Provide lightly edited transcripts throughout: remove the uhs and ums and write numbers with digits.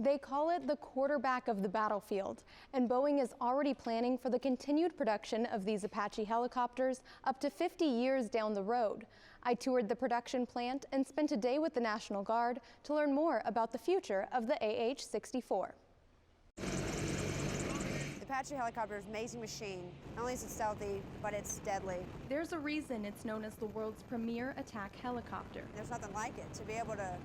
They call it the quarterback of the battlefield, and Boeing is already planning for the continued production of these Apache helicopters up to 50 years down the road. I toured the production plant and spent a day with the National Guard to learn more about the future of the AH-64. The Apache helicopter is an amazing machine. Not only is it stealthy, but it's deadly. There's a reason it's known as the world's premier attack helicopter. There's nothing like it. To be able to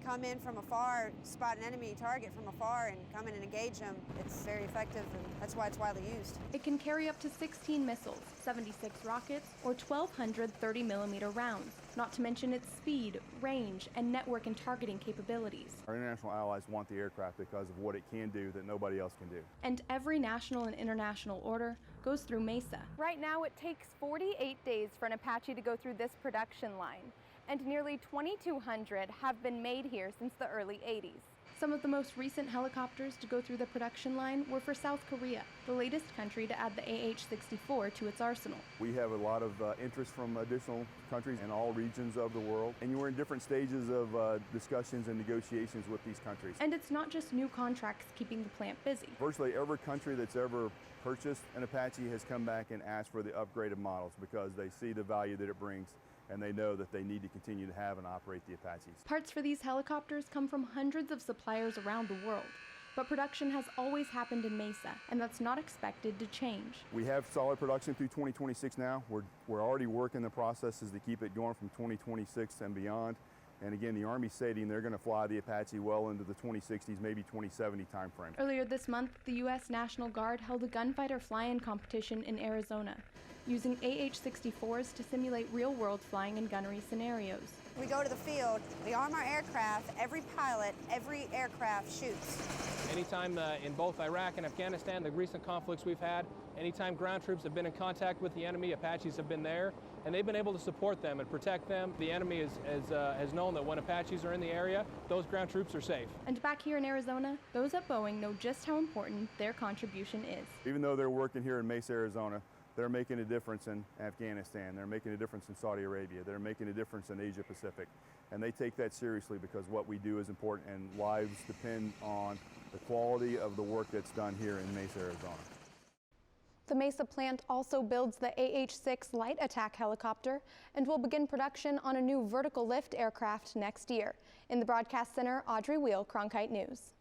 come in from afar, spot an enemy target from afar, and come in and engage them, it's very effective, and that's why it's widely used. It can carry up to 16 missiles, 76 rockets, or 1,200 30mm rounds, not to mention its speed, range, and network and targeting capabilities. Our international allies want the aircraft because of what it can do that nobody else can do. And every national and international order goes through Mesa. Right now, it takes 48 days for an Apache to go through this production line, and nearly 2,200 have been made here since the early 80s. Some of the most recent helicopters to go through the production line were for South Korea, the latest country to add the AH-64 to its arsenal. We have a lot of interest from additional countries in all regions of the world, and we're in different stages of discussions and negotiations with these countries. And it's not just new contracts keeping the plant busy. Virtually every country that's ever purchased an Apache has come back and asked for the upgraded models because they see the value that it brings, and they know that they need to continue to have and operate the Apaches. Parts for these helicopters come from hundreds of suppliers around the world, but production has always happened in Mesa, and that's not expected to change. We have solid production through 2026 now. We're already working the processes to keep it going from 2026 and beyond. And again, the Army's stating they're going to fly the Apache well into the 2060s, maybe 2070 timeframe. Earlier this month, the U.S. National Guard held a gunfighter fly-in competition in Arizona, using AH-64s to simulate real-world flying and gunnery scenarios. We go to the field, we arm our aircraft, every pilot, every aircraft shoots. Anytime in both Iraq and Afghanistan, the recent conflicts we've had, anytime ground troops have been in contact with the enemy, Apaches have been there, and they've been able to support them and protect them. The enemy has known that when Apaches are in the area, those ground troops are safe. And back here in Arizona, those at Boeing know just how important their contribution is. Even though they're working here in Mesa, Arizona, they're making a difference in Afghanistan, they're making a difference in Saudi Arabia, they're making a difference in Asia Pacific. And they take that seriously because what we do is important, and lives depend on the quality of the work that's done here in Mesa, Arizona. The Mesa plant also builds the AH-6 light attack helicopter and will begin production on a new vertical lift aircraft next year. In the Broadcast Center, Audrey Weil, Cronkite News.